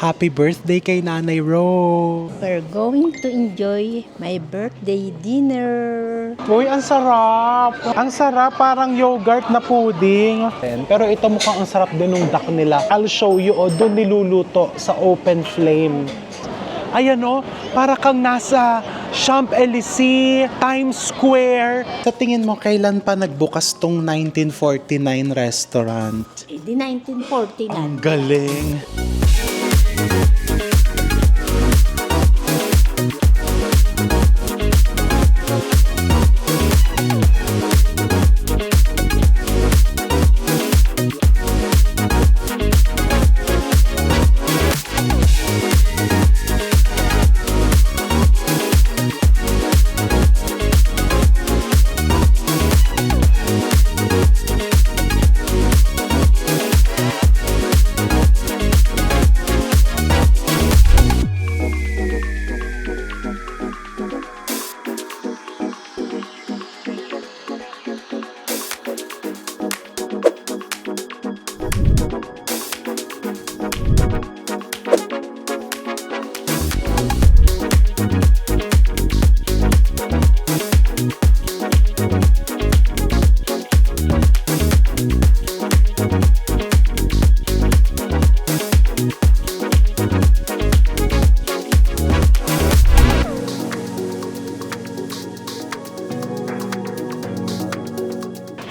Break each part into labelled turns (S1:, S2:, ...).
S1: Happy birthday kay Nanay Ro!
S2: We're going to enjoy my birthday dinner.
S1: Uy, ang sarap! Ang sarap, parang yogurt na pudding. Pero ito mukhang ang sarap din ng duck nila. I'll show you, doon niluluto sa open flame. Ayan para kang nasa Champs-Élysées, Times Square. Sa tingin mo, kailan pa nagbukas tong 1949 restaurant?
S2: Di 1949.
S1: Ang galing!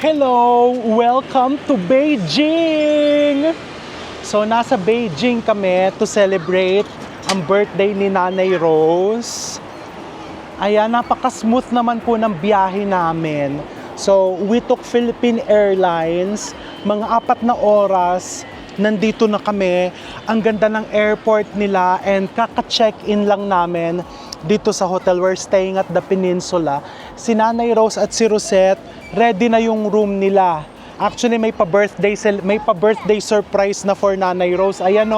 S1: Hello! Welcome to Beijing! So, nasa Beijing kami to celebrate ang birthday ni Nanay Rose. Ayan, napaka-smooth naman po ng biyahe namin. So, we took Philippine Airlines. Mga 4 na oras, nandito na kami. Ang ganda ng airport nila and kaka-check-in lang namin dito sa hotel. We're staying at the Peninsula. Si Nanay Rose at si Rosette, ready na yung room nila. Actually, may pa-birthday surprise na for Nanay Rose. Ayan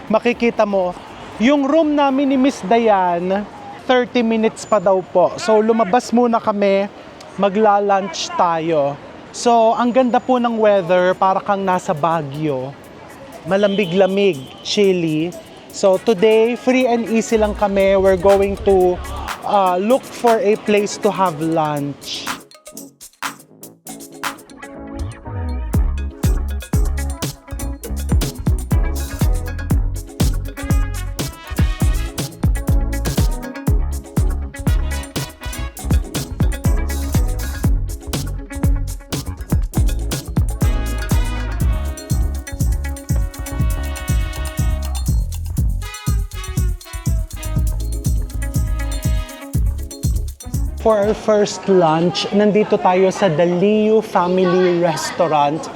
S1: makikita mo. Yung room namin ni Miss Diane, 30 minutes pa daw po. So, lumabas muna kami, magla-lunch tayo. So, ang ganda po ng weather, para kang nasa Baguio. Malamig-lamig, chilly. So, today, free and easy lang kami. We're going to look for a place to have lunch. For our first lunch, nandito tayo sa The Liu Family Restaurant.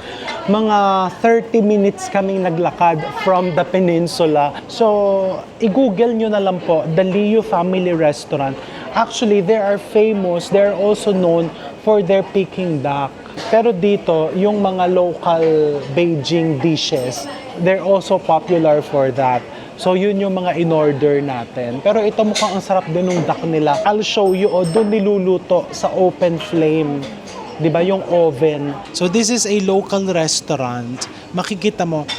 S1: Mga 30 minutes kaming naglakad from the Peninsula. So, i-google nyo na lang po, The Liu Family Restaurant. Actually, they are famous. They're also known for their Peking duck. Pero dito, yung mga local Beijing dishes, they're also popular for that. So, yun yung mga in-order natin. Pero ito mukhang ang sarap din ng duck nila. I'll show you, doon niluluto sa open flame. Diba, yung oven. So, this is a local restaurant. Makikita mo,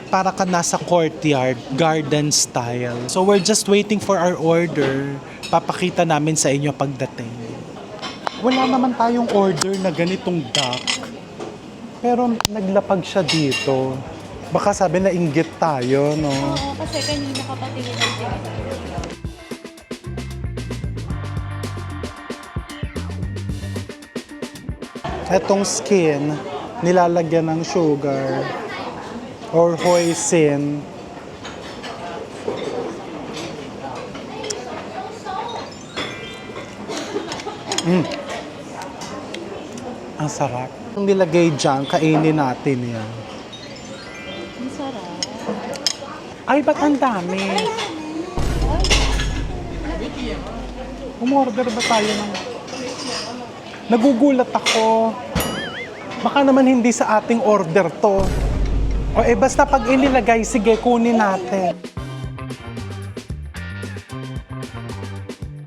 S1: para ka nasa courtyard, garden style. So, we're just waiting for our order. Papakita namin sa inyo pagdating. Wala naman tayong order na ganitong duck. Pero naglapag siya dito. Baka sabi na inggit tayo, no?
S2: Oo, kasi kanina kapatingin ang tinatawag.
S1: Etong skin, nilalagyan ng sugar or hoisin. Ang sarap. Ang nilagay dyan, kainin natin yan.
S2: Ang sarap.
S1: Ay, ba't ang dami? Umorder ba tayo ng... Nagugulat ako. Baka naman hindi sa ating order to. O basta pag inilagay, sige, kunin natin.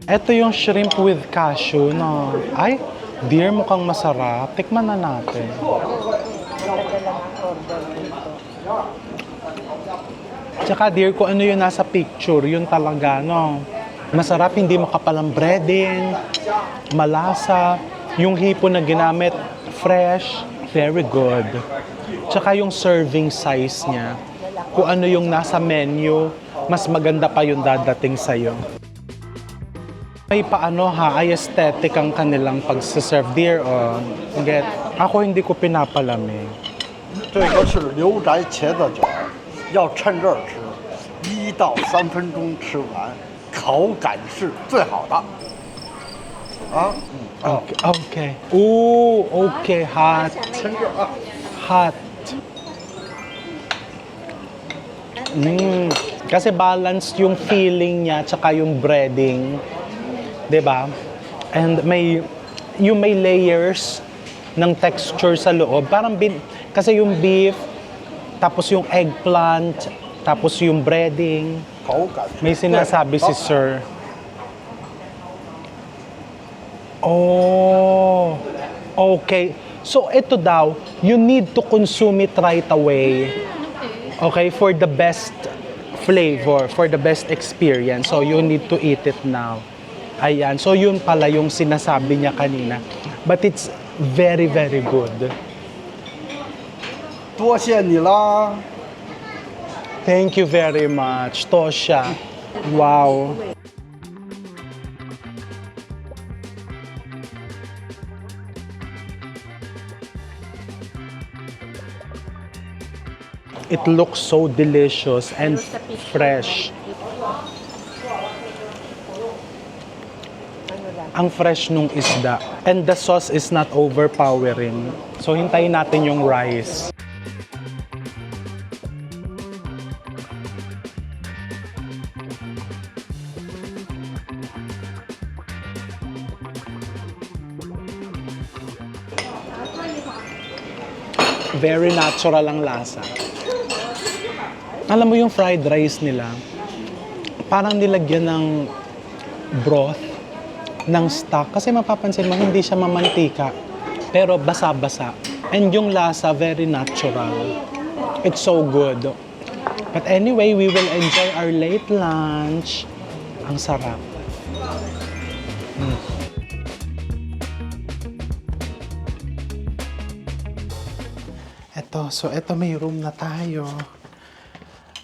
S1: Ito yung shrimp with cashew na... Ay, dear, mukhang masarap. Tikman na natin. Tsaka dear, kung ano yung nasa picture, yun talaga, no? Masarap, hindi makapal ang breading, malasa, yung hipon na ginamit, fresh, very good. Tsaka yung serving size niya, kung ano yung nasa menu, mas maganda pa yung dadating sa'yo. May paano ha, ay aesthetic ang kanilang pagsaserve, dear, oh. Get, ako hindi ko pinapalamig.
S3: 这个是牛宅茄子卷儿，要趁热吃，1到3分钟吃完，口感是最好的。啊，Okay,
S1: okay. Ooh, okay, hot.
S3: 趁热啊。
S1: Hot. Kasi balance yung feeling niya tsaka yung breading. 'Di ba? And yung may layers ng texture sa loob. Parang kasi yung beef, tapos yung eggplant, tapos yung breading.
S3: 口感是
S1: May sinasabi si Sir. Oh, okay. So ito daw, you need to consume it right away. Okay, for the best flavor, for the best experience. So you need to eat it now. Ayan, so yun pala yung sinasabi niya kanina. But it's very, very good.
S3: 多谢你啦。
S1: Thank you very much, Tosha. Wow. It looks so delicious and fresh. Ang fresh nung isda. And the sauce is not overpowering. So hintayin natin yung rice. Very natural ang lasa. Alam mo yung fried rice nila, parang nilagyan ng broth, ng stock. Kasi mapapansin mo, hindi siya mamantika. Pero basa-basa. And yung lasa, very natural. It's so good. But anyway, we will enjoy our late lunch. Ang sarap. Eto may room na tayo.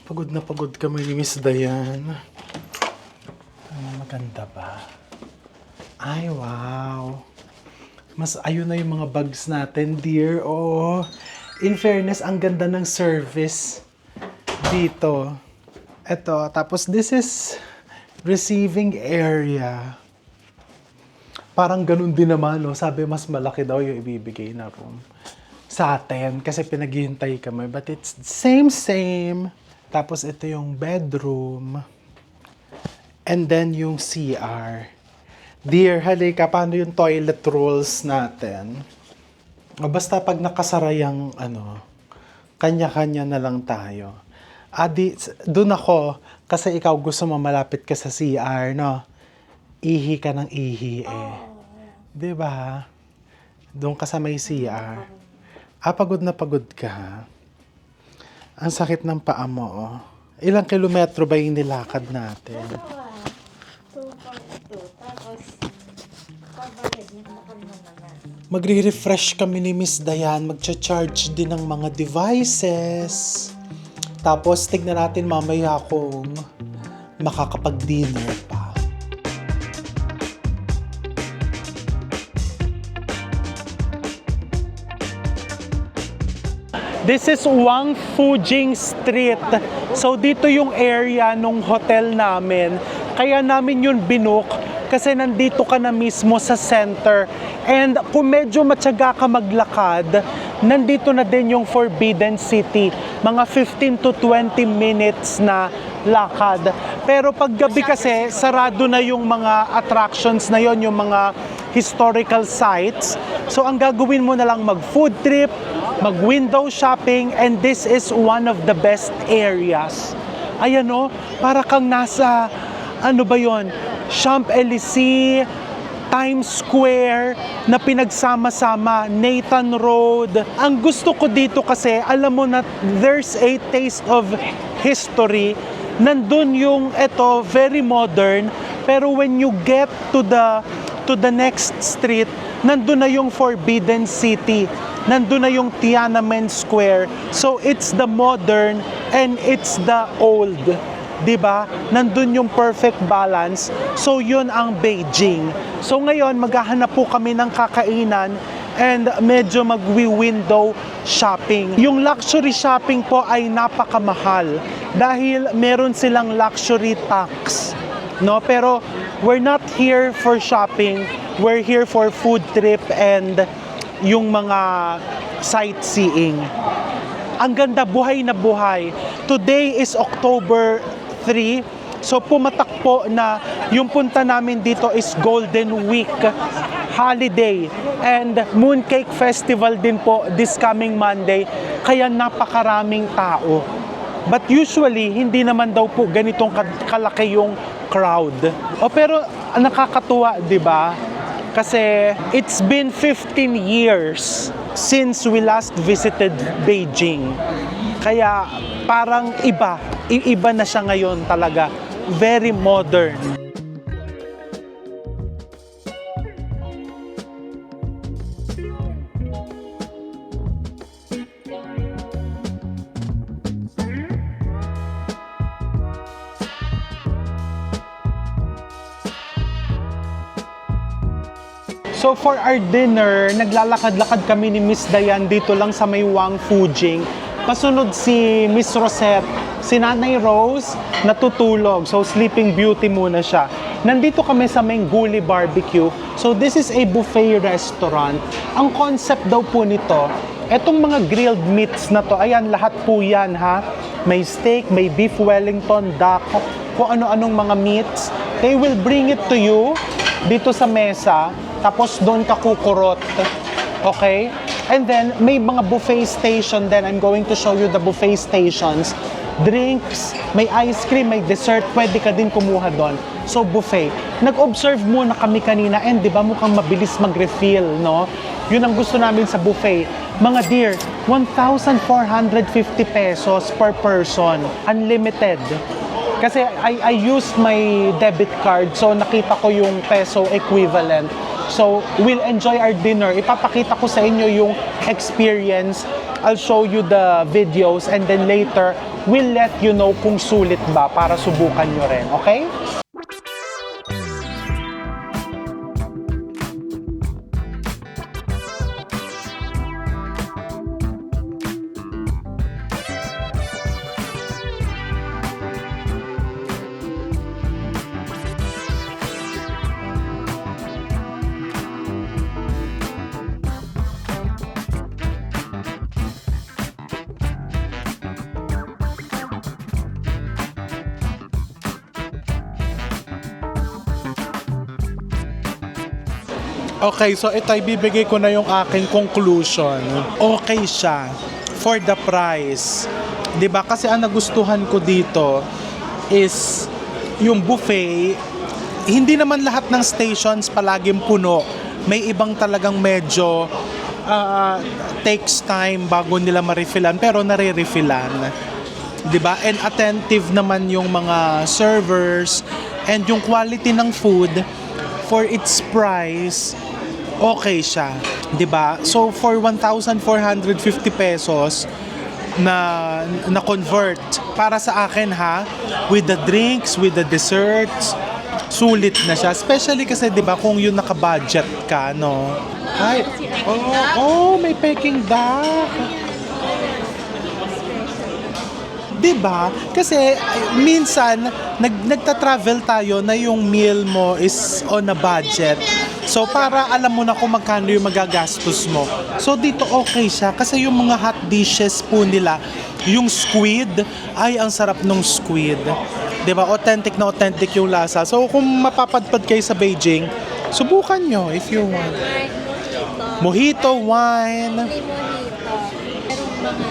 S1: Pagod na pagod kami ni Miss Dayan. Maganda ba? Ay, wow. Mas ayun na yung mga bags natin, dear. Oh, in fairness, ang ganda ng service dito. Eto, tapos this is receiving area. Parang ganun din naman, no? Sabi, mas malaki daw yung ibibigay na room sa atin kasi pinaghihintay kami. But it's same. Tapos ito yung bedroom. And then yung CR. Dear, halika, paano yung toilet rolls natin? O basta pag nakasara yung kanya-kanya na lang tayo. Doon ako, kasi ikaw gusto mo malapit ka sa CR, no? Ihi ka ng ihi eh. Diba? Doon ka sa may CR. Pagod na pagod ka. Ang sakit ng paa mo, oh. Ilang kilometro ba yung nilakad natin? Magre-refresh kami ni Miss Dayan. Magcha-charge din ng mga devices. Tapos, tignan natin mamaya kung makakapag-dinner pa. This is Wang Fujing Street. So dito yung area nung hotel namin. Kaya namin yun binook kasi nandito ka na mismo sa center. And kung medyo matyaga ka maglakad, nandito na din yung Forbidden City. Mga 15 to 20 minutes na lakad. Pero pag gabi kasi, sarado na yung mga attractions na yon, yung mga historical sites. So ang gagawin mo na lang mag-food trip, mag-window shopping, and this is one of the best areas. Ayan o, para kang nasa, ano ba yon? Champs-Élysées, Times Square, na pinagsama-sama, Nathan Road. Ang gusto ko dito kasi, alam mo na there's a taste of history. Nandun yung eto, very modern, pero when you get to the next street, nandun na yung Forbidden City. Nandun na yung Tiananmen Square. So it's the modern and it's the old. 'Di ba? Nandun yung perfect balance. So yun ang Beijing. So ngayon maghahanap po kami ng kakainan and medyo magwi-window shopping. Yung luxury shopping po ay napakamahal dahil meron silang luxury tax, no? Pero we're not here for shopping. We're here for food trip and yung mga sightseeing. Ang ganda, buhay na buhay. Today is October 3. So pumatak po na yung punta namin dito is Golden Week holiday and Mooncake Festival din po this coming Monday, kaya napakaraming tao. But usually, hindi naman daw po ganitong kalaki yung crowd. Pero nakakatuwa, 'di ba? Kasi it's been 15 years since we last visited Beijing. Kaya parang iba na siya ngayon talaga. Very modern. So for our dinner, naglalakad-lakad kami ni Miss Dayan dito lang sa may Wang Fujing. Kasunod si Miss Rosette, si Nanay Rose, natutulog. So sleeping beauty muna siya. Nandito kami sa may Guli Barbecue. So this is a buffet restaurant. Ang concept daw po nito, etong mga grilled meats na to, ayan, lahat po yan ha. May steak, may beef Wellington, duck, kung ano-anong mga meats. They will bring it to you dito sa mesa. Tapos doon ka kukurot. Okay? And then, may mga buffet station then I'm going to show you the buffet stations. Drinks, may ice cream, may dessert, pwede ka din kumuha doon. So, buffet. Nag-observe muna kami kanina and di ba mukhang mabilis mag-refill, no? Yun ang gusto namin sa buffet. Mga dear, 1,450 pesos per person. Unlimited. Kasi I used my debit card, so nakita ko yung peso equivalent. So, we'll enjoy our dinner. Ipapakita ko sa inyo yung experience. I'll show you the videos and then later, we'll let you know kung sulit ba para subukan nyo rin. Okay? Okay, so ito ibibigay ko na yung aking conclusion. Okay siya for the price. 'Di ba? Kasi ang nagustuhan ko dito is yung buffet. Hindi naman lahat ng stations palaging puno. May ibang talagang medyo takes time bago nila ma-refillan, pero nare-refillan. 'Di ba? And attentive naman yung mga servers and yung quality ng food for its price. Okay siya, 'di ba? So for 1,450 pesos na convert para sa akin ha, with the drinks, with the desserts, sulit na siya. Especially kasi 'di ba kung yung naka-budget ka, no? Ay, may Peking duck. 'Di ba? Kasi minsan nagta-travel tayo na yung meal mo is on a budget. So para alam mo na kung magkano yung magagastos mo. So dito okay siya kasi yung mga hot dishes po nila, yung squid, ay ang sarap ng squid. 'Di ba? Authentic na authentic yung lasa. So kung mapapadpad kayo sa Beijing, subukan nyo if you want. Mojito, wine.
S4: May mojito. Merong mga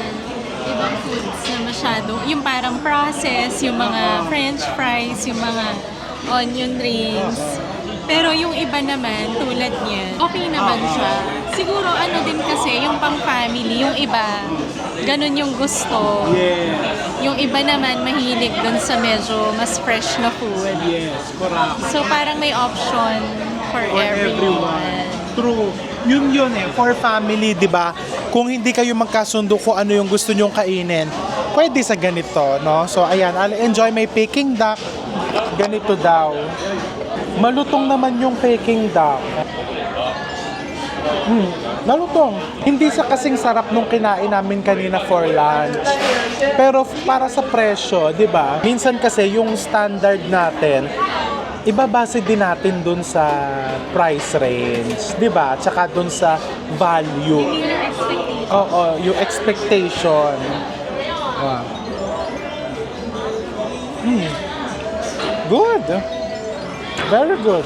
S4: ibang foods na masyado. Yung parang process, yung mga french fries, yung mga onion rings. Pero yung iba naman, tulad niya, okay naman siya. Siguro ano din kasi, yung pang-family, yung iba, ganun yung gusto.
S1: Yes.
S4: Yung iba naman, mahilig dun sa medyo mas fresh na food.
S1: Yes, correct.
S4: So parang may option for everyone.
S1: True. Yun eh, for family, di ba? Kung hindi kayo magkasundo kung ano yung gusto nyong kainin, pwede sa ganito, no? So, ayan, I'll enjoy my Peking duck. Ganito daw. Malutong naman yung Peking duck. Malutong. Hindi sa kasing sarap nung kinain namin kanina for lunch. Pero para sa presyo, di ba? Minsan kasi yung standard natin, ibabase din natin dun sa price range, di ba? Tsaka dun sa value.
S4: Hindi yung expectation.
S1: Oo, yung expectation. Wow. Good. Very good.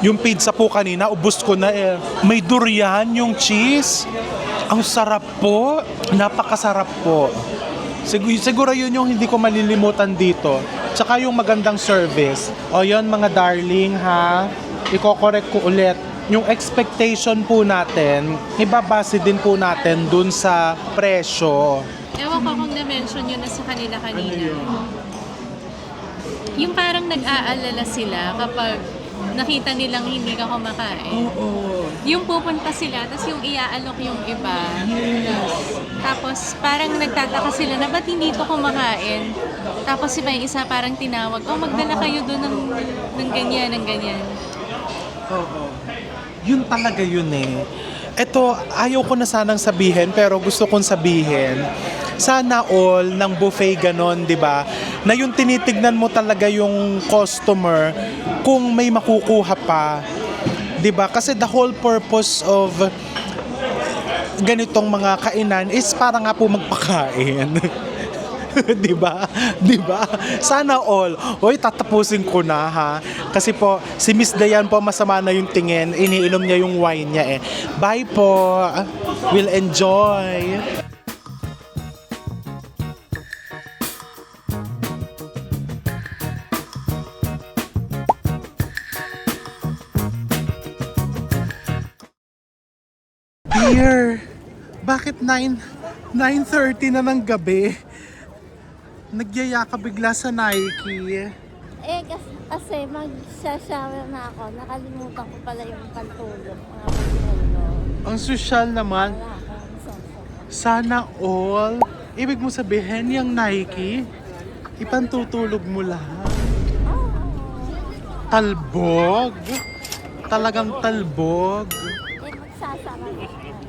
S1: Yung pizza po kanina, ubos ko na eh. May durian yung cheese. Ang sarap po. Napakasarap po. Siguro yun yung hindi ko malilimutan dito. Tsaka yung magandang service. O yun mga darling ha, iko-correct ko ulit. Yung expectation po natin, ibabase din po natin dun sa presyo.
S4: Ewan ko kung na-mention yun na sa kanila kanina. Yung parang nag-aalala sila kapag nakita nilang hindi ka kumakain.
S1: Oo.
S4: Yung pupunta sila, tapos yung iaalok yung iba. Tapos parang nagtataka sila na ba't hindi ito kumakain? Tapos iba yung isa parang tinawag, oh magdala kayo doon ng ganyan, ng ganyan.
S1: Oo. Yun talaga yun eh. Ito, ayaw ko na sanang sabihin pero gusto kong sabihin. Sana all ng buffet ganon, di ba? Na yung tinitignan mo talaga yung customer kung may makukuha pa. Di ba? Kasi the whole purpose of ganitong mga kainan is para nga po magpakain. Di ba? Di ba? Sana all. Hoy, tatapusin ko na ha. Kasi po, si Miss Dayan po masama na yung tingin. Iniinom niya yung wine niya eh. Bye po. We'll enjoy. Dear, bakit 9:30 na ng gabi? Nagyaya ka bigla sa Nike.
S2: Kasi mag-shower na ako. Nakalimutan ko pala yung pantulog. Mga pantulog.
S1: Ang sosyal naman.
S2: Wala akong sonsok.
S1: Sana all. Ibig mo sabihin yung Nike, ipantutulog mo lahat. Talbog. Talagang talbog.
S2: Magsasara na.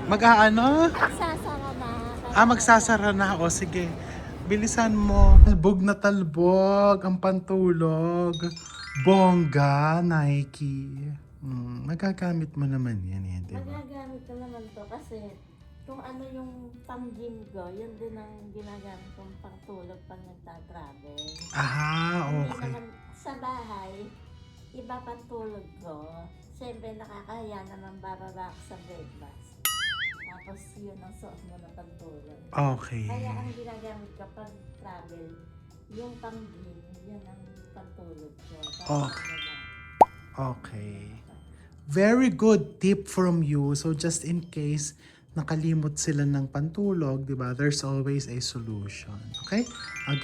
S1: Mag-aano?
S2: Magsasara na.
S1: Magsasara na. O sige. Bilisan mo. Talbog na talbog. Ang pantulog. Bongga, Nike. Magagamit mo naman yan eh, di ba?
S2: Magagamit ko naman to kasi kung ano yung pang-gym ko, yun din ang ginagamit kong pang-tulog pag nagta-travel. Hindi
S1: Okay.
S2: naman sa bahay, iba pang-tulog ko. Siyempre nakakahiya naman bababa ako sa breakfast. Tapos yun ang suot mo na pantulog.
S1: Okay.
S2: Kaya ang ginagamit ko pag travel, yung pang-gym, yun ang pantulog ko.
S1: Okay. Okay. Very good tip from you. So just in case nakalimot sila ng pantulog, di ba? There's always a solution. Okay?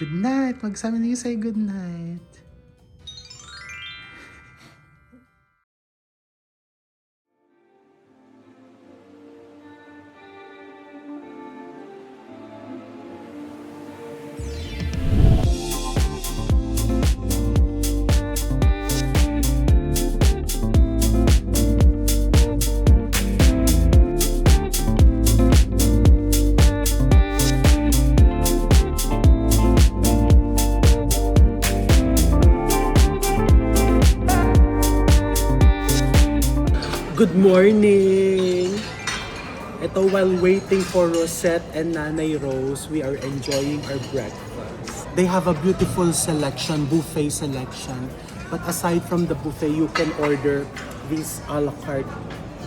S1: Good night. Magsabi niyo say good night. Good morning! Ito, while waiting for Rosette and Nanay Rose, we are enjoying our breakfast. They have a beautiful selection, buffet selection. But aside from the buffet, you can order these a la carte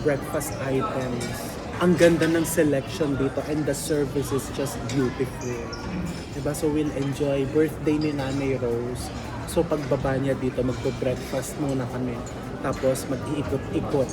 S1: breakfast items. Ang ganda ng selection dito and the service is just beautiful. Diba? So we'll enjoy birthday ni Nanay Rose. So pagbaba niya dito, magpo-breakfast muna kami tapos mag-iikot-ikot.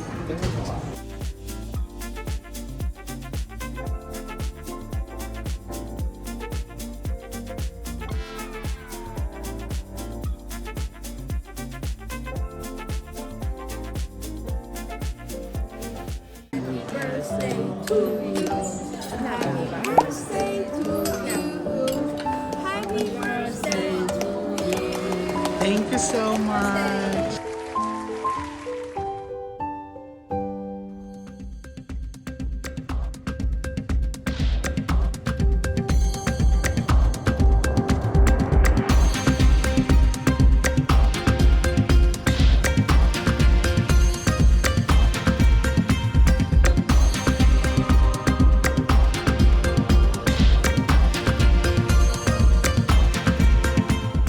S1: Thank you so much.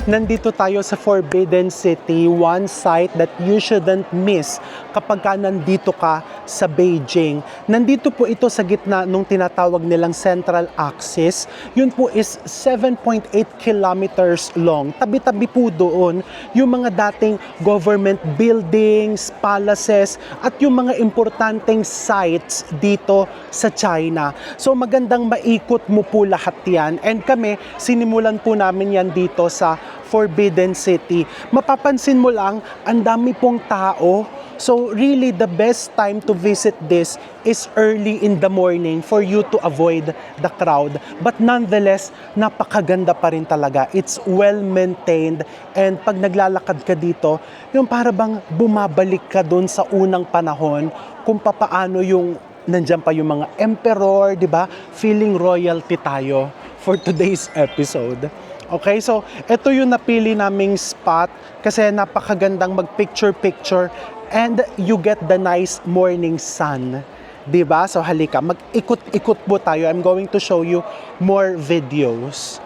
S1: Nandito tayo sa Forbidden City, one site that you shouldn't miss kapag ka nandito ka sa Beijing. Nandito po ito sa gitna nung tinatawag nilang Central Axis. Yun po is 7.8 kilometers long. Tabi-tabi po doon yung mga dating government buildings, palaces, at yung mga importanteng sites dito sa China. So magandang maikot mo po lahat yan. And kami, sinimulan po namin yan dito sa Forbidden City. Mapapansin mo lang, ang dami pong tao. So really, the best time to visit this is early in the morning for you to avoid the crowd. But nonetheless, napakaganda pa rin talaga. It's well maintained, and pag naglalakad ka dito, yung para bang bumabalik ka dun sa unang panahon kung papaano yung nandiyan pa yung mga emperor, di ba? Feeling royalty tayo for today's episode. Okay, so ito yung napili naming spot kasi napakagandang mag-picture-picture and you get the nice morning sun. Diba? So halika, mag-ikot-ikot po tayo. I'm going to show you more videos.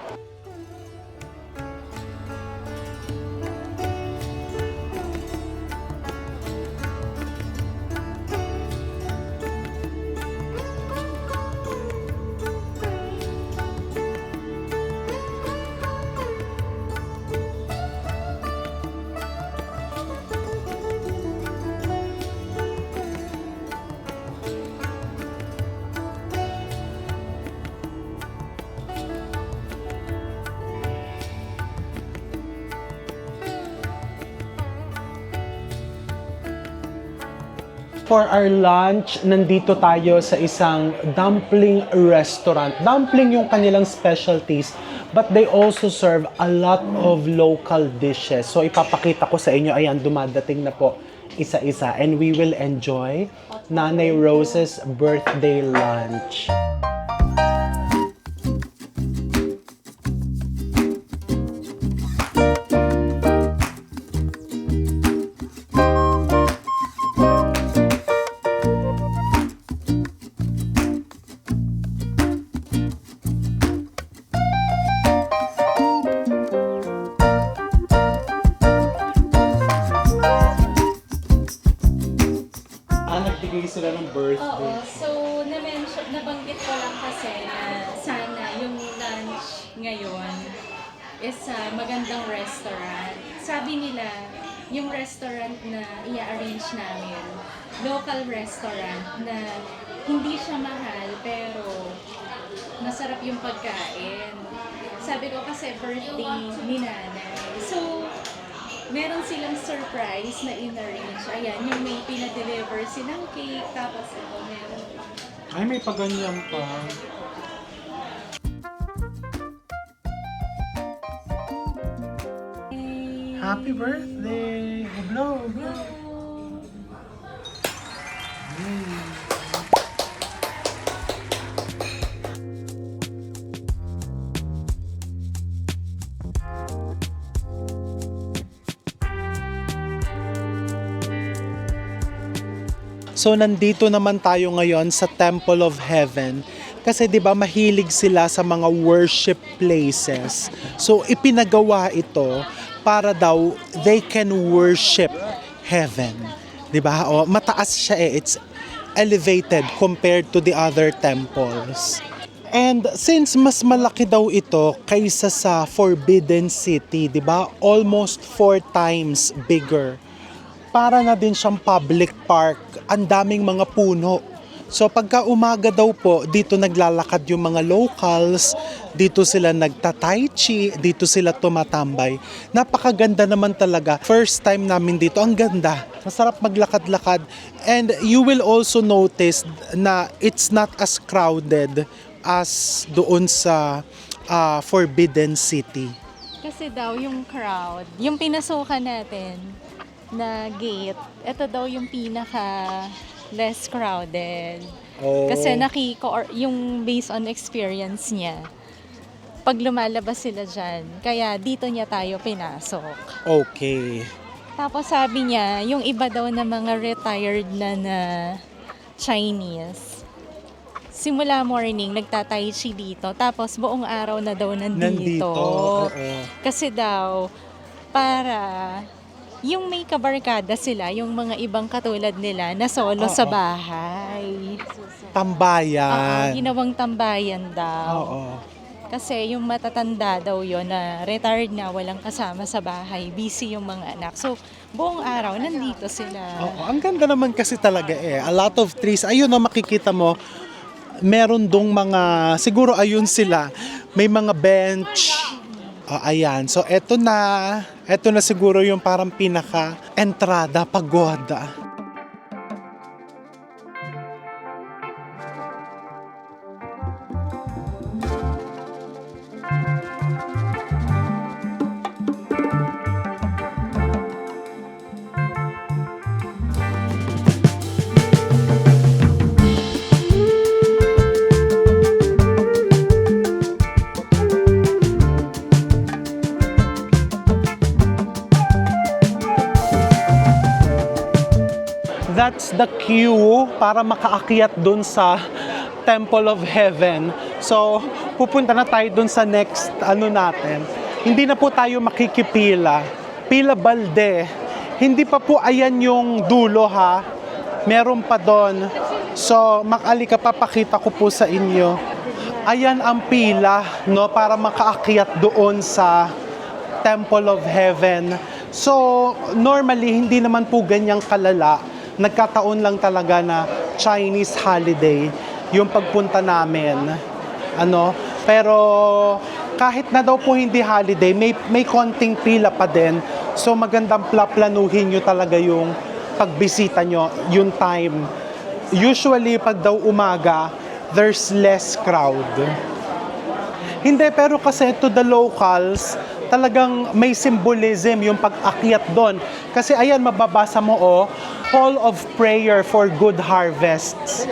S1: For our lunch, nandito tayo sa isang dumpling restaurant. Dumpling yung kanilang specialties, but they also serve a lot of local dishes. So ipapakita ko sa inyo, ayan, dumadating na po isa-isa. And we will enjoy Nanay Rose's birthday lunch. Nagbigay sila ng birthday.
S4: Oo, so nabanggit ko lang kasi na sana yung lunch ngayon is sa magandang restaurant. Sabi nila, yung restaurant na i-arrange namin, local restaurant na hindi siya mahal pero masarap yung pagkain. Sabi ko kasi birthday ni nanay. So, meron silang surprise na in-arrange. Ayan, yung may pinadeliver silang cake, tapos ito meron.
S1: Ay, may paganyan pa. Happy birthday! Blow, blow! So nandito naman tayo ngayon sa Temple of Heaven kasi 'di ba mahilig sila sa mga worship places. So ipinagawa ito para daw they can worship heaven. 'Di ba? O mataas siya eh. It's elevated compared to the other temples. And since mas malaki daw ito kaysa sa Forbidden City, 'di ba? Almost 4 times bigger. para na din siyang public park. Ang daming mga puno. So pagka umaga daw po, dito naglalakad yung mga locals, dito sila nagta-tai chi, dito sila tumatambay. Napakaganda naman talaga. First time namin dito, ang ganda. Masarap maglakad-lakad. And you will also notice na it's not as crowded as doon sa Forbidden City.
S4: Kasi daw yung crowd, yung pinasukan natin na gate, ito daw yung pinaka less crowded.
S1: Oh.
S4: Kasi yung based on experience niya, pag lumalabas sila dyan, kaya dito niya tayo pinasok.
S1: Okay.
S4: Tapos sabi niya, yung iba daw na mga retired na Chinese, simula morning, nagta-tai chi dito. Tapos buong araw na daw nandito.
S1: Oo.
S4: Kasi daw, para yung may kabarkada sila, yung mga ibang katulad nila na solo sa bahay.
S1: Tambayan.
S4: Ginawang tambayan daw.
S1: Oo.
S4: Kasi yung matatanda daw yon na retired na, walang kasama sa bahay, busy yung mga anak. So, buong araw, nandito sila.
S1: Oo, ang ganda naman kasi talaga eh. A lot of trees. Ayun na makikita mo, meron dong mga, siguro ayun sila, may mga bench. Ayan. So, eto na siguro yung parang pinaka-entrada, pagoda. That's the queue para makaakyat dun sa Temple of Heaven. So, pupunta na tayo dun sa next natin. Hindi na po tayo makikipila. Pila balde. Hindi pa po ayan yung dulo ha. Meron pa doon. So, makalika, papakita ko po sa inyo. Ayan ang pila, no, para makaakyat doon sa Temple of Heaven. So, normally, hindi naman po ganyang kalala. Nagkataon lang talaga na Chinese holiday yung pagpunta namin. Pero kahit na daw po hindi holiday, may konting pila pa din. So magandang planuhin nyo talaga yung pagbisita nyo, yung time. Usually pag daw umaga, there's less crowd. Hindi, pero kasi to the locals, talagang may symbolism yung pag-akyat doon. Kasi ayan, mababasa mo Hall of Prayer for Good Harvests.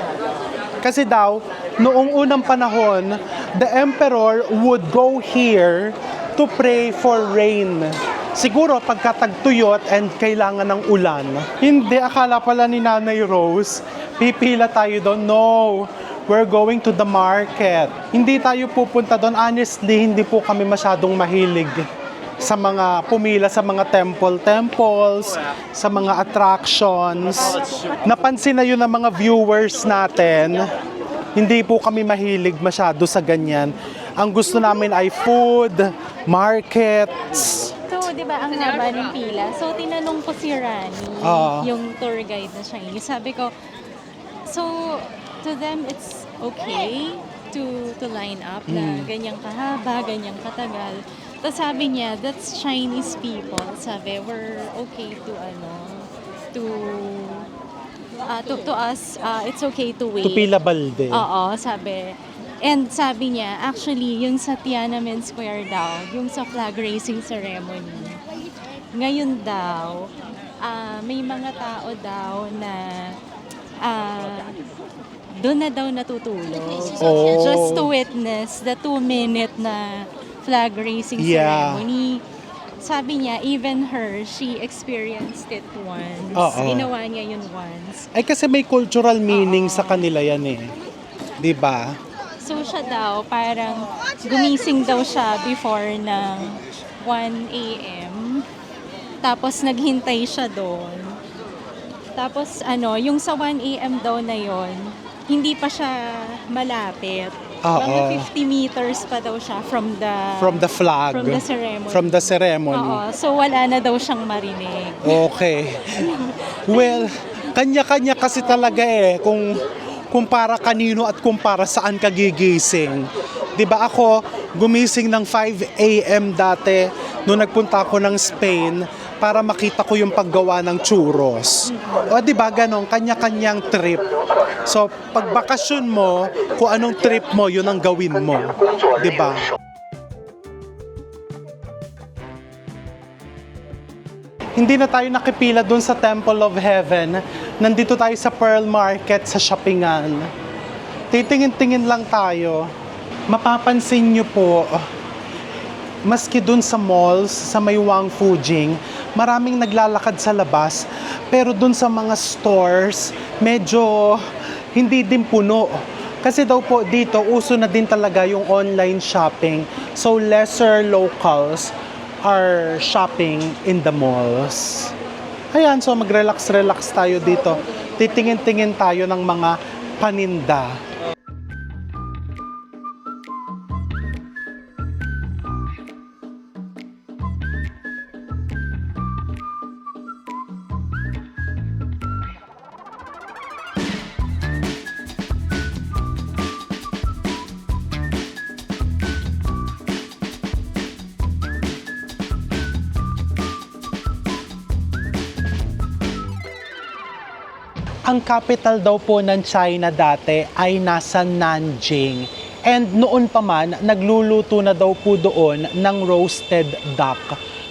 S1: Kasi daw, noong unang panahon, the emperor would go here to pray for rain. Siguro pagkatagtuyot and kailangan ng ulan. Hindi, akala pala ni Nanay Rose, pipila tayo doon. No, we're going to the market. Hindi tayo pupunta doon. Honestly, hindi po kami masyadong mahilig sa mga pumila sa mga temples, sa mga attractions. Napansin na yun ng mga viewers natin. Hindi po kami mahilig masyado sa ganyan. Ang gusto namin ay food, markets.
S4: So, di ba, ang haba ng pila. So, tinanong ko si Rani, yung tour guide na Chinese. Sabi ko, so, to them, it's okay to line up na ganyang kahaba, ganyang katagal. Tapos sabi niya, that's Chinese people. Sabi, we're okay to us, it's okay to wait.
S1: To pila balde.
S4: Oo, sabi. And sabi niya, actually, yung sa Tiananmen Square daw, yung sa flag raising ceremony, ngayon daw, may mga tao daw na doon na daw natutulog.
S1: Oh.
S4: Just to witness the 2-minute na flag raising ceremony. Sabi niya, even her, she experienced it once. Ginawa niya yun once.
S1: Ay kasi may cultural meaning sa kanila yan eh. 'Di ba?
S4: So siya daw, parang gumising daw siya before ng 1 a.m. Tapos naghintay siya doon. Tapos yung sa 1 a.m. daw na yon, hindi pa siya malapit.
S1: Oo.
S4: Mga 50 meters pa daw siya from the
S1: flag.
S4: From the ceremony.
S1: From the ceremony.
S4: Oo, so wala na daw siyang marinig.
S1: Okay. Well, kanya-kanya kasi talaga kung para kanino at kung para saan ka gigising. 'Di ba ako gumising ng 5 a.m. dati nung nagpunta ako ng Spain para makita ko yung paggawa ng churros. O 'di ba ganon, kanya-kanyang trip. So, pag bakasyon mo, kung anong trip mo, yun ang gawin mo. 'Di ba? Hindi na tayo nakipila dun sa Temple of Heaven. Nandito tayo sa Pearl Market sa shoppingan. Titingin-tingin lang tayo. Mapapansin nyo po, maski dun sa malls, sa may Wang Fujing, maraming naglalakad sa labas. Pero dun sa mga stores, medyo hindi din puno. Kasi daw po dito, uso na din talaga yung online shopping. So lesser locals are shopping in the malls. Ayan, so mag-relax-relax tayo dito. Titingin-tingin tayo ng mga paninda. Ang capital daw po ng China dati ay nasa Nanjing. And noon pa man, nagluluto na daw po doon ng roasted duck.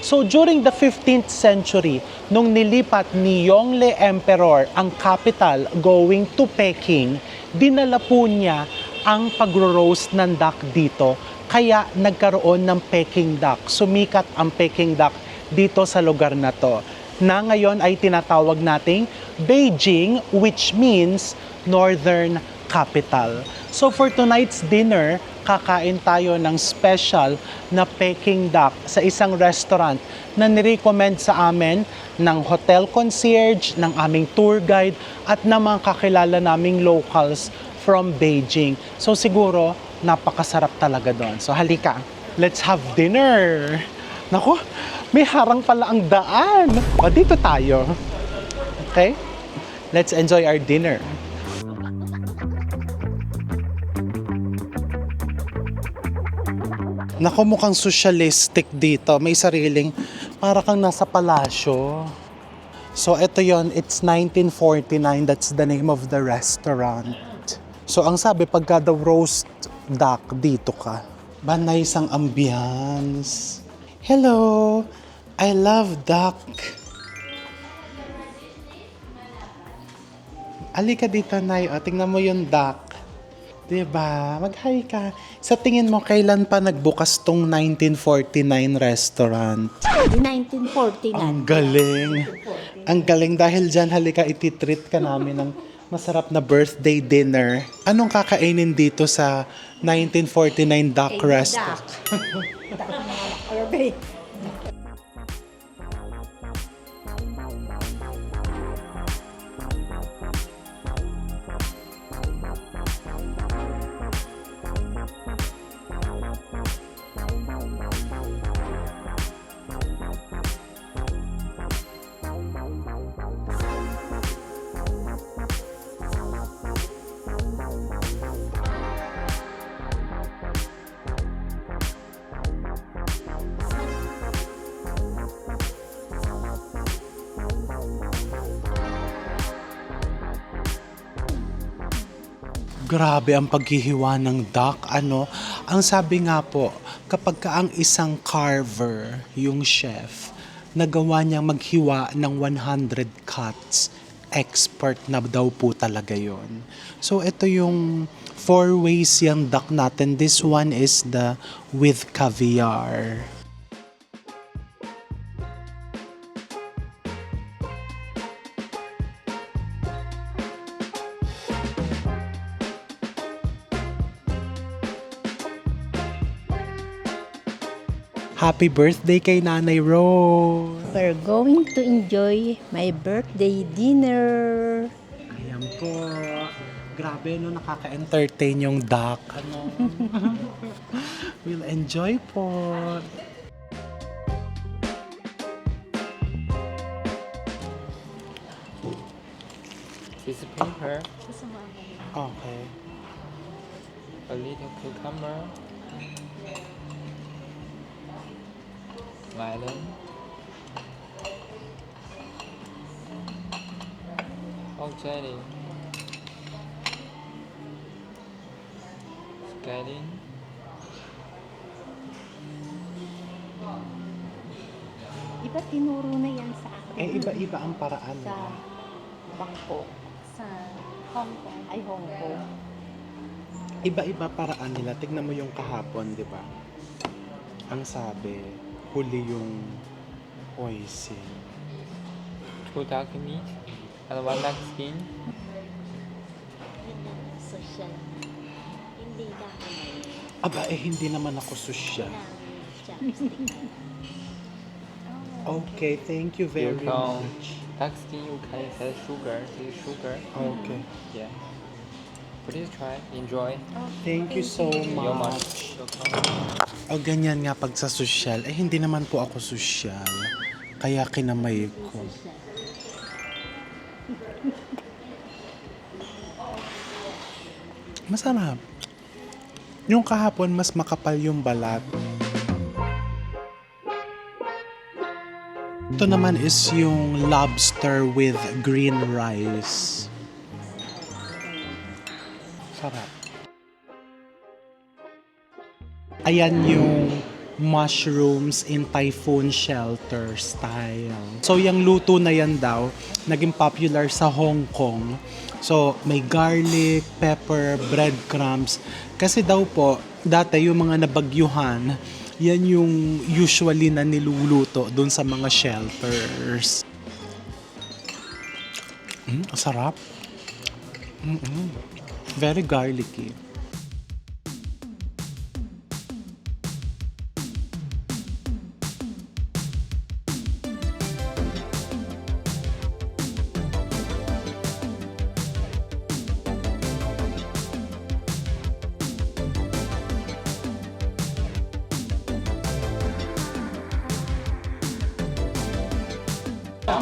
S1: So during the 15th century, nung nilipat ni Yongle Emperor ang capital going to Peking, dinala po niya ang pagro-roast ng duck dito. Kaya nagkaroon ng Peking duck. Sumikat ang Peking duck dito sa lugar na to, na ngayon ay tinatawag nating Beijing, which means Northern Capital. So for tonight's dinner, kakain tayo ng special na Peking duck sa isang restaurant na nirecommend sa amin ng hotel concierge, ng aming tour guide, at ng mga kakilala naming locals from Beijing. So siguro, napakasarap talaga doon. So halika, let's have dinner! Naku, may harang pala ang daan. O, dito tayo. Okay? Let's enjoy our dinner. Naku, mukhang socialistic dito. May sariling, para kang nasa palasyo. So, ito yon, it's 1949. That's the name of the restaurant. So, ang sabi, pagka daw roast duck, dito ka. Ba, nice ang ambience. Hello! I love duck. Alika dito, Nay. O, tingnan mo yung duck. Diba? Mag-hi ka. Sa tingin mo, kailan pa nagbukas tong 1949 restaurant?
S2: 1949.
S1: Ang galing. Ang galing. Dahil dyan, halika, ititreat ka namin ng masarap na birthday dinner. Anong kakainin dito sa 1949 duck restaurant? Grabe ang paghihiwa ng duck, ano? Ang sabi nga po, kapag ka ang isang carver, yung chef, nagawa niyang maghiwa ng 100 cuts, expert na daw po talaga yon. So ito yung 4 ways yung duck natin. This one is the with caviar. Happy birthday kay Nanay Rose!
S2: We're going to enjoy my birthday dinner.
S1: Ayan po. Grabe, no, nakaka-entertain yung duck. Ano? We'll enjoy po.
S5: This is pepper,
S1: Okay.
S5: a little cucumber, melon, pork jelly, scallion,
S2: Iba tinuro na yan sa akin.
S1: Eh, iba-iba ang paraan.
S2: Sa Bangkok. Sa Hong Kong. Ay, Hong Kong.
S1: Iba-iba paraan nila. Tignan mo yung kahapon, di ba? Ang sabi, huli yung oisin.
S5: 2 duck meat, and 1 duck skin.
S2: Yun na, social. Hindi na kami
S1: Aba, eh, hindi naman ako sosyal.
S2: ng chopstick.
S1: Okay, thank you very
S5: You can
S1: much.
S5: duck skin. You can add sugar. This is sugar.
S1: Okay.
S5: Yeah. Please try. Enjoy.
S1: Thank you so
S5: You're
S1: much.
S5: welcome.
S1: O ganyan nga pag sa sosyal, eh hindi naman po ako sosyal. Kaya kinamay ko. Masarap. Yung kahapon, mas makapal yung balat. Ito naman is yung lobster with green rice. Sarap. Ayan yung mushrooms in typhoon shelter style. So, yung luto na yan daw, naging popular sa Hong Kong. So, may garlic, pepper, breadcrumbs. Kasi daw po, dati yung mga nabagyuhan, yan yung usually na niluluto dun sa mga shelters. Ang sarap. Very garlicky.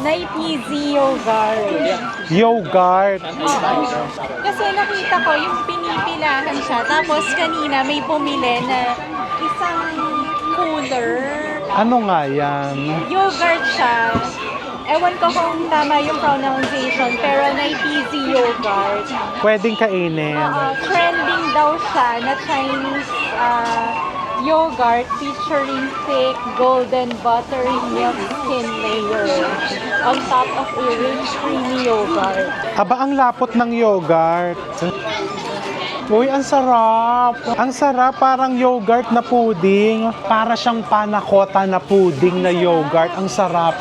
S4: Nai-peasy yogurt.
S1: Yogurt.
S4: Kasi nakita ko yung pinipilahan siya. Tapos kanina may bumili na isang cooler.
S1: Ano nga yan?
S4: Yogurt siya. Ewan ko kung tama yung pronunciation, pero Nai-peasy yogurt.
S1: Pwedeng kainin.
S4: Trending daw siya na Chinese yogurt featuring thick golden buttery milk skin layer on top of a rich creamy yogurt.
S1: Aba, ang lapot ng yogurt. Uy, ang sarap. Ang sarap, parang yogurt na pudding. Para siyang panakota na pudding na yogurt. Ang sarap.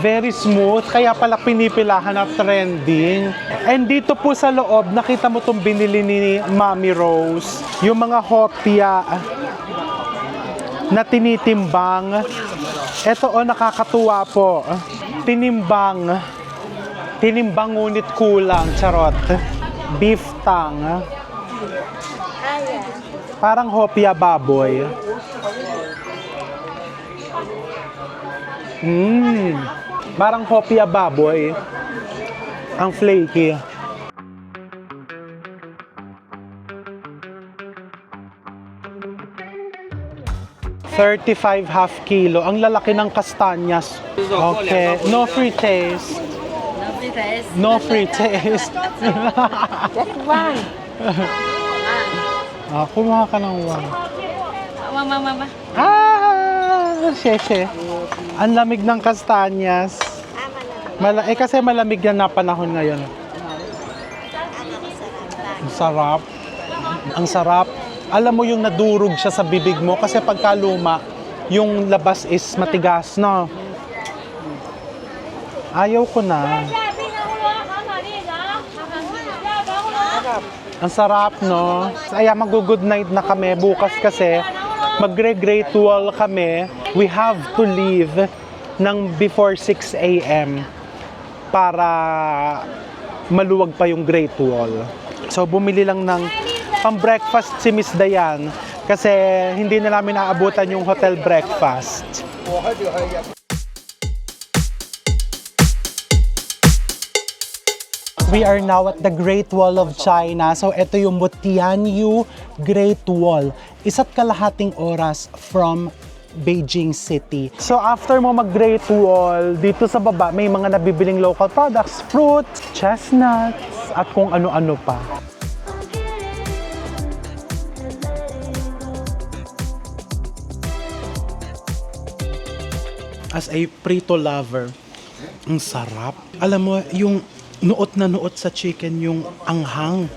S1: Very smooth, kaya pala pinipilahan na trending. And dito po sa loob, nakita mo itong binili ni Mami Rose. Yung mga hopia na tinitimbang. Ito nakakatuwa po. Tinimbang. Tinimbang ngunit kulang. Charot. Beef tang. Parang hopia baboy. Parang hopia baboy. Ang flaky. $35 half kilo. Ang lalaki ng kastanyas. Okay. No free taste. No free taste.
S4: One.
S1: Kumuha ka ng one.
S4: Mama.
S1: Sheshe. Ang lamig ng kastanyas. Kasi malamig yan na panahon ngayon. Ang sarap. Ang sarap. Alam mo yung nadurog siya sa bibig mo kasi pagka luma, yung labas is matigas, no? Ayaw ko na. Ang sarap, no? Kaya mag-good night na kami bukas kasi magre-great wall kami. We have to leave ng before 6 a.m. para maluwag pa yung Great Wall. So bumili lang ng pang-breakfast si Miss Dayan kasi hindi na namin naabutan yung hotel breakfast. We are now at the Great Wall of China. So ito yung Tianyu Great Wall. Isa't kalahating oras from Beijing City. So after mo mag-Great Wall, dito sa baba may mga nabibiling local products, fruits, chestnuts, at kung ano-ano pa. As a prito lover, ang sarap. Alam mo, yung nuot na nuot sa chicken, yung anghang.